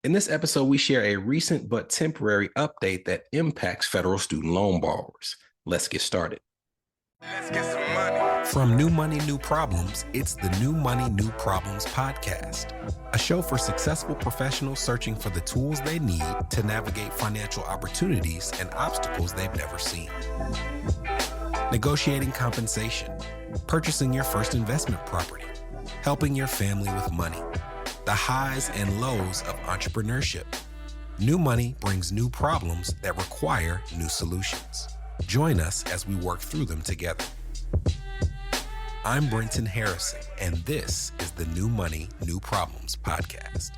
In this episode, we share a recent but temporary update that impacts federal student loan borrowers. Let's get started. Let's get some money. From New Money, New Problems, it's the New Money, New Problems podcast, a show for successful professionals searching for the tools they need to navigate financial opportunities and obstacles they've never seen. Negotiating compensation, purchasing your first investment property, helping your family with money, the highs and lows of entrepreneurship. New Money brings new problems that require new solutions. Join us as we work through them together. I'm Brenton Harrison, and this is the New Money, New Problems podcast.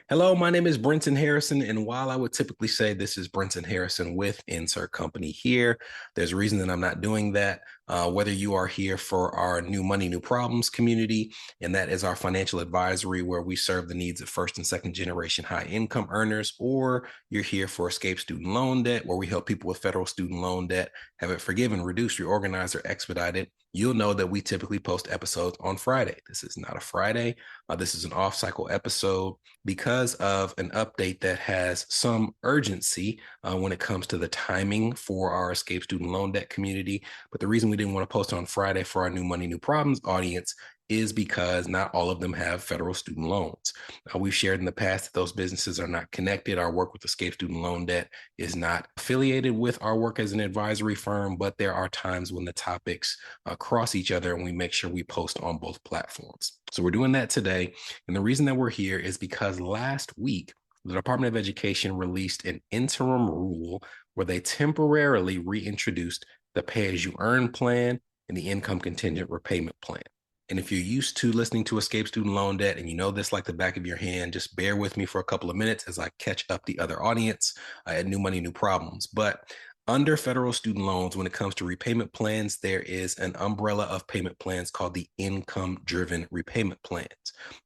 Hello, my name is Brenton Harrison, and while I would typically say this is Brenton Harrison with insert company here, there's a reason that I'm not doing that. Whether you are here for our New Money, New Problems community, and that is our financial advisory where we serve the needs of first and second generation high income earners, or you're here for Escape Student Loan Debt, where we help people with federal student loan debt have it forgiven, reduced, reorganized, or expedited, you'll know that we typically post episodes on Friday. This is not a Friday. This is an off-cycle episode because of an update that has some urgency when it comes to the timing for our Escape Student Loan Debt community. But the reason we didn't want to post on Friday for our New Money, New Problems audience is because not all of them have federal student loans. We've shared in the past that those businesses are not connected. Our work with Escape Student Loan Debt is not affiliated with our work as an advisory firm, but there are times when the topics cross each other and we make sure we post on both platforms. So we're doing that today. And the reason that we're here is because last week, the Department of Education released an interim rule where they temporarily reintroduced the pay-as-you-earn plan and the income contingent repayment plan. And if you're used to listening to Escape Student Loan Debt and you know this like the back of your hand, just bear with me for a couple of minutes as I catch up the other audience at New Money, New Problems. But under federal student loans, when it comes to repayment plans, there is an umbrella of payment plans called the income-driven repayment plans.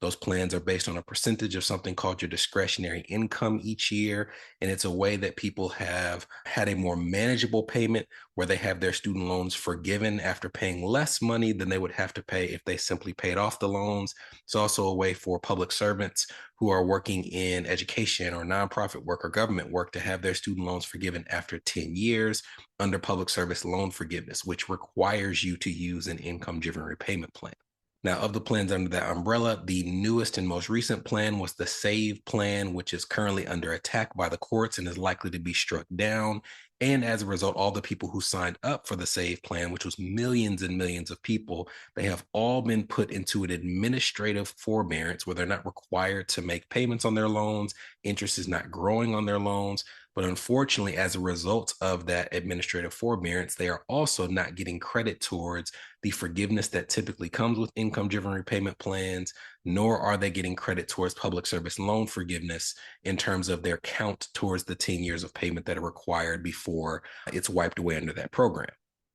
Those plans are based on a percentage of something called your discretionary income each year, and it's a way that people have had a more manageable payment where they have their student loans forgiven after paying less money than they would have to pay if they simply paid off the loans. It's also a way for public servants who are working in education or nonprofit work or government work to have their student loans forgiven after 10 years under public service loan forgiveness, which requires you to use an income-driven repayment plan. Now, of the plans under that umbrella, the newest and most recent plan was the SAVE plan, which is currently under attack by the courts and is likely to be struck down. And as a result, all the people who signed up for the SAVE plan, which was millions and millions of people, they have all been put into an administrative forbearance where they're not required to make payments on their loans. Interest is not growing on their loans. But unfortunately, as a result of that administrative forbearance, they are also not getting credit towards the forgiveness that typically comes with income-driven repayment plans, nor are they getting credit towards public service loan forgiveness in terms of their count towards the 10 years of payment that are required before it's wiped away under that program.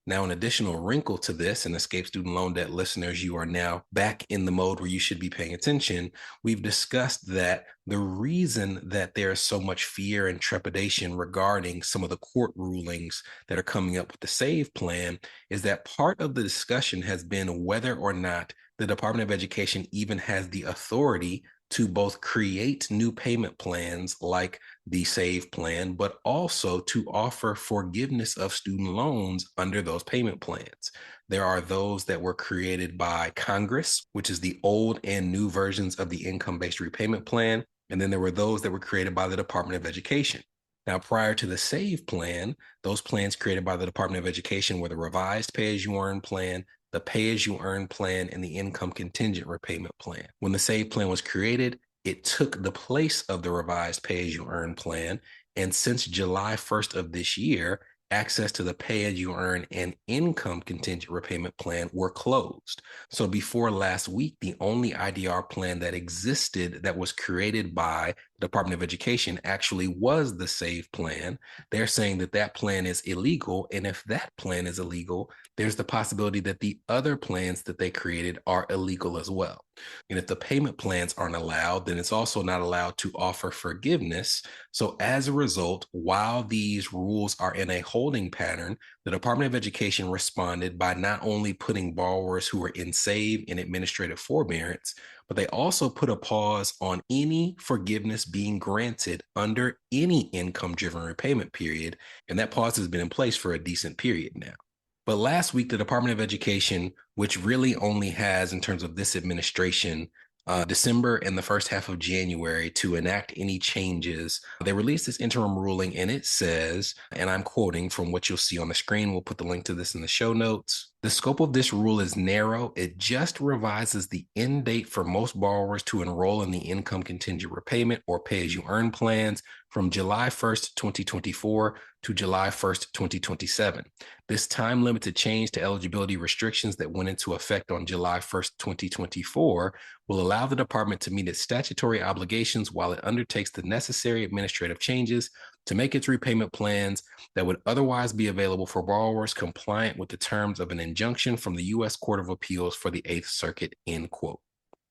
Now, an additional wrinkle to this, and Escape Student Loan Debt listeners, you are now back in the mode where you should be paying attention. We've discussed that the reason that there is so much fear and trepidation regarding some of the court rulings that are coming up with the SAVE plan is that part of the discussion has been whether or not the Department of Education even has the authority to both create new payment plans like the SAVE plan, but also to offer forgiveness of student loans under those payment plans. There are those that were created by Congress, which is the old and new versions of the income-based repayment plan. And then there were those that were created by the Department of Education. Now, prior to the SAVE plan, those plans created by the Department of Education were the revised pay-as-you-earn plan, the pay-as-you-earn plan, and the income contingent repayment plan. When the SAVE plan was created, it took the place of the revised pay-as-you-earn plan. And since July 1st of this year, access to the pay-as-you-earn and income contingent repayment plan were closed. So before last week, the only IDR plan that existed that was created by the Department of Education actually was the SAVE plan. They're saying that that plan is illegal. And if that plan is illegal, there's the possibility that the other plans that they created are illegal as well. And if the payment plans aren't allowed, then it's also not allowed to offer forgiveness. So as a result, while these rules are in a holding pattern, the Department of Education responded by not only putting borrowers who are in SAVE in administrative forbearance, but they also put a pause on any forgiveness being granted under any income-driven repayment period, and that pause has been in place for a decent period now. But last week, the Department of Education, which really only has, in terms of this administration, December and the first half of January to enact any changes, they released this interim ruling, and it says, and I'm quoting from what you'll see on the screen, we'll put the link to this in the show notes. The scope of this rule is narrow. It just revises the end date for most borrowers to enroll in the income contingent repayment or pay-as-you-earn plans from July 1st, 2024 to July 1st, 2027. This time-limited change to eligibility restrictions that went into effect on July 1st, 2024 will allow the department to meet its statutory obligations while it undertakes the necessary administrative changes to make its repayment plans that would otherwise be available for borrowers compliant with the terms of an injunction from the U.S. Court of Appeals for the Eighth Circuit, end quote.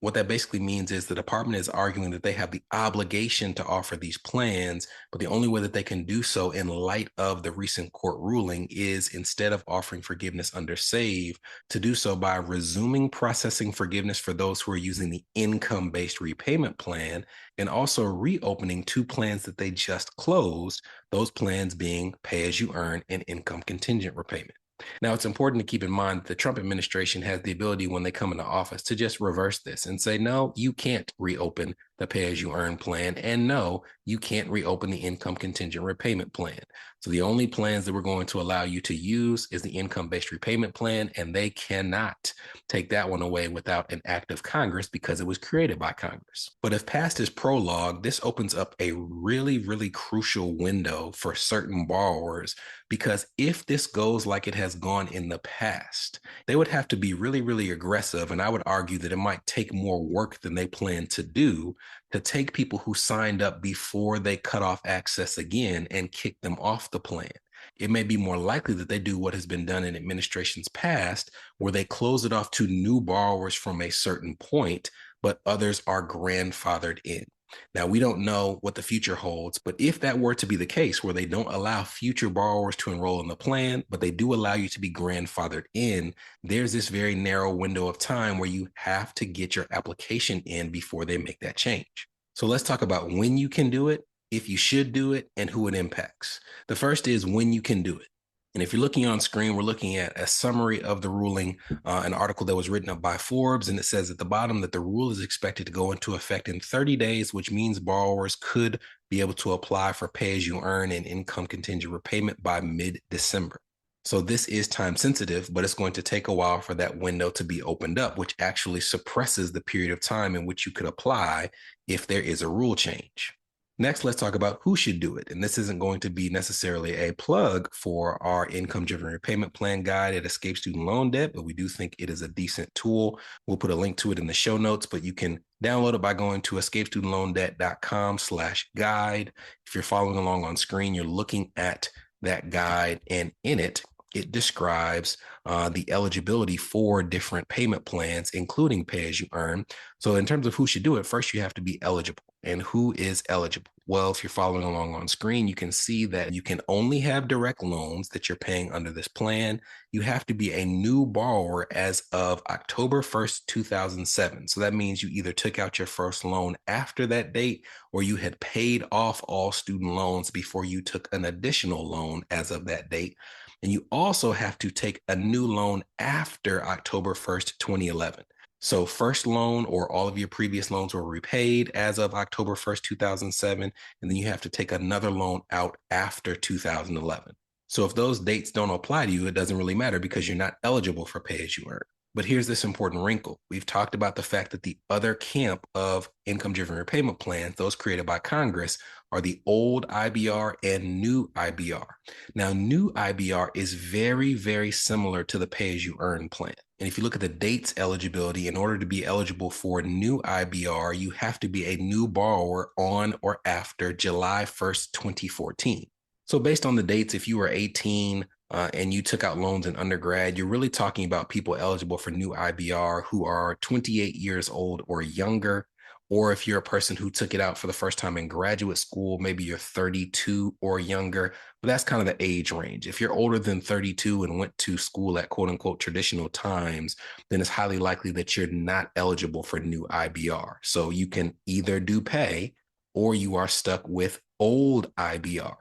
What that basically means is the department is arguing that they have the obligation to offer these plans, but the only way that they can do so in light of the recent court ruling is, instead of offering forgiveness under SAVE, to do so by resuming processing forgiveness for those who are using the income-based repayment plan, and also reopening two plans that they just closed, those plans being pay-as-you-earn and income contingent repayment. Now, it's important to keep in mind that the Trump administration has the ability, when they come into office, to just reverse this and say, no, you can't reopen the pay-as-you-earn plan, and no, you can't reopen the income contingent repayment plan. So the only plans that we're going to allow you to use is the income-based repayment plan, and they cannot take that one away without an act of Congress because it was created by Congress. But if passed as prologue, this opens up a really, really crucial window for certain borrowers, because if this goes like it has gone in the past, they would have to be really, really aggressive, and I would argue that it might take more work than they plan to do to take people who signed up before they cut off access again and kick them off the plan. It may be more likely that they do what has been done in administrations past, where they close it off to new borrowers from a certain point, but others are grandfathered in. Now, we don't know what the future holds, but if that were to be the case, where they don't allow future borrowers to enroll in the plan, but they do allow you to be grandfathered in, there's this very narrow window of time where you have to get your application in before they make that change. So let's talk about when you can do it, if you should do it, and who it impacts. The first is when you can do it. And if you're looking on screen, we're looking at a summary of the ruling, an article that was written up by Forbes, and it says at the bottom that the rule is expected to go into effect in 30 days, which means borrowers could be able to apply for pay-as-you-earn and income contingent repayment by mid-December. So this is time sensitive, but it's going to take a while for that window to be opened up, which actually suppresses the period of time in which you could apply if there is a rule change. Next, let's talk about who should do it. And this isn't going to be necessarily a plug for our income-driven repayment plan guide at Escape Student Loan Debt, but we do think it is a decent tool. We'll put a link to it in the show notes, but you can download it by going to escapestudentloandebt.com/guide. If you're following along on screen, you're looking at that guide, and in it, it describes the eligibility for different payment plans, including pay-as-you-earn. So in terms of who should do it, first you have to be eligible. And who is eligible? Well, if you're following along on screen, you can see that you can only have direct loans that you're paying under this plan. You have to be a new borrower as of October 1st, 2007. So that means you either took out your first loan after that date, or you had paid off all student loans before you took an additional loan as of that date. And you also have to take a new loan after October 1st, 2011. So first loan or all of your previous loans were repaid as of October 1st, 2007, and then you have to take another loan out after 2011. So if those dates don't apply to you, it doesn't really matter because you're not eligible for pay-as-you-earn. But here's this important wrinkle. We've talked about the fact that the other camp of income-driven repayment plans, those created by Congress, are the old IBR and new IBR. Now, new IBR is very, very similar to the pay-as-you-earn plan. And if you look at the dates eligibility, in order to be eligible for new IBR, you have to be a new borrower on or after July 1st, 2014. So based on the dates, if you were 18 and you took out loans in undergrad, you're really talking about people eligible for new IBR who are 28 years old or younger, Or if you're a person who took it out for the first time in graduate school, maybe you're 32 or younger, but that's kind of the age range. If you're older than 32 and went to school at quote unquote traditional times, then it's highly likely that you're not eligible for new IBR. So you can either do pay or you are stuck with old IBR.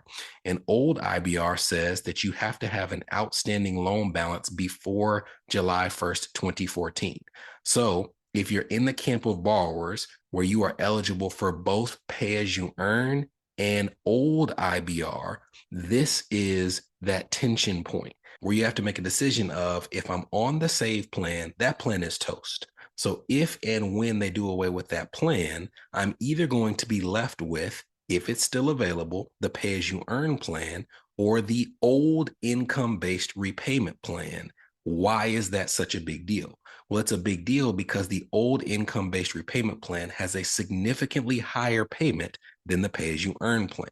And old IBR says that you have to have an outstanding loan balance before July 1st, 2014. So if you're in the camp of borrowers where you are eligible for both pay as you earn and old IBR, this is that tension point where you have to make a decision of, if I'm on the save plan, that plan is toast. So if and when they do away with that plan, I'm either going to be left with, if it's still available, the pay as you earn plan or the old income-based repayment plan. Why is that such a big deal? Well, it's a big deal because the old income-based repayment plan has a significantly higher payment than the pay-as-you-earn plan.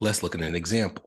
Let's look at an example.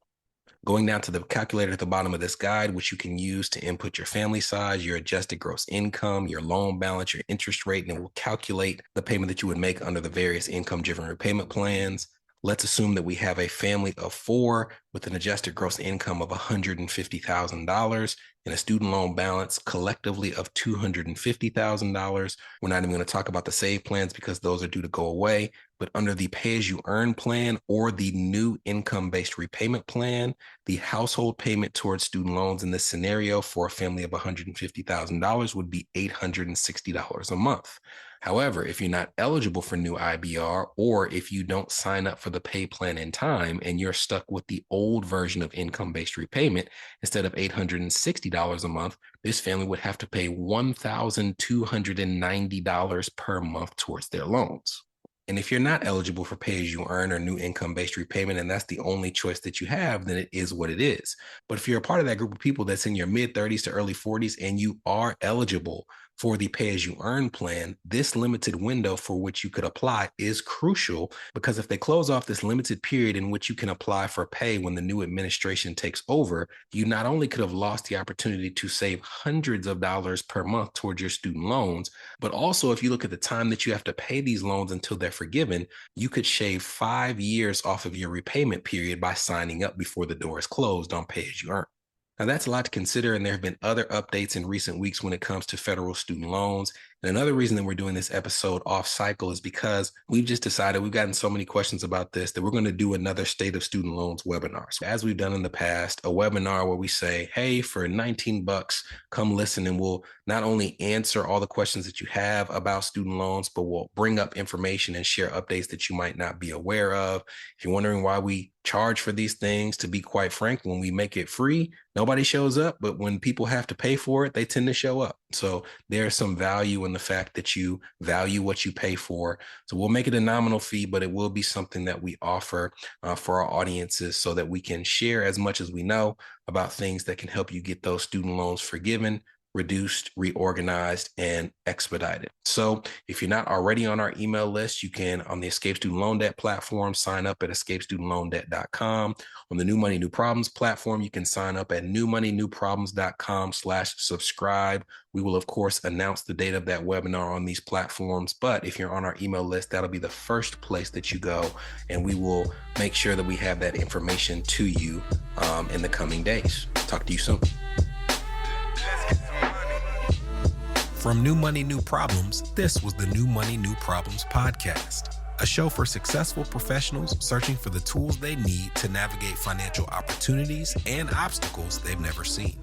Going down to the calculator at the bottom of this guide, which you can use to input your family size, your adjusted gross income, your loan balance, your interest rate, and it will calculate the payment that you would make under the various income-driven repayment plans. Let's assume that we have a family of 4 with an adjusted gross income of $150,000 and a student loan balance collectively of $250,000. We're not even going to talk about the save plans because those are due to go away. But under the pay-as-you-earn plan or the new income-based repayment plan, the household payment towards student loans in this scenario for a family of $150,000 would be $860 a month. However, if you're not eligible for new IBR, or if you don't sign up for the pay plan in time and you're stuck with the old version of income-based repayment, instead of $860 a month, this family would have to pay $1,290 per month towards their loans. And if you're not eligible for pay as you earn or new income-based repayment, and that's the only choice that you have, then it is what it is. But if you're a part of that group of people that's in your mid 30s to early 40s and you are eligible for the pay as you earn plan, this limited window for which you could apply is crucial, because if they close off this limited period in which you can apply for pay when the new administration takes over, you not only could have lost the opportunity to save hundreds of dollars per month towards your student loans, but also if you look at the time that you have to pay these loans until they're forgiven, you could shave 5 years off of your repayment period by signing up before the door is closed on pay as you earn. Now, that's a lot to consider, and there have been other updates in recent weeks when it comes to federal student loans. And another reason that we're doing this episode off cycle is because we've just decided, we've gotten so many questions about this, that we're going to do another State of Student Loans webinar. So as we've done in the past, a webinar where we say, hey, for $19, come listen, and we'll not only answer all the questions that you have about student loans, but we'll bring up information and share updates that you might not be aware of. If you're wondering why we charge for these things, to be quite frank, when we make it free, nobody shows up, but when people have to pay for it, they tend to show up. So there's some value in the fact that you value what you pay for. So we'll make it a nominal fee, but it will be something that we offer for our audiences so that we can share as much as we know about things that can help you get those student loans forgiven, reduced, reorganized, and expedited. So if you're not already on our email list, you can, on the Escape Student Loan Debt platform, sign up at escapestudentloandebt.com. On the New Money, New Problems platform, you can sign up at newmoneynewproblems.com/subscribe. We will, of course, announce the date of that webinar on these platforms. But if you're on our email list, that'll be the first place that you go, and we will make sure that we have that information to you in the coming days. Talk to you soon. From New Money, New Problems, this was the New Money, New Problems podcast, a show for successful professionals searching for the tools they need to navigate financial opportunities and obstacles they've never seen.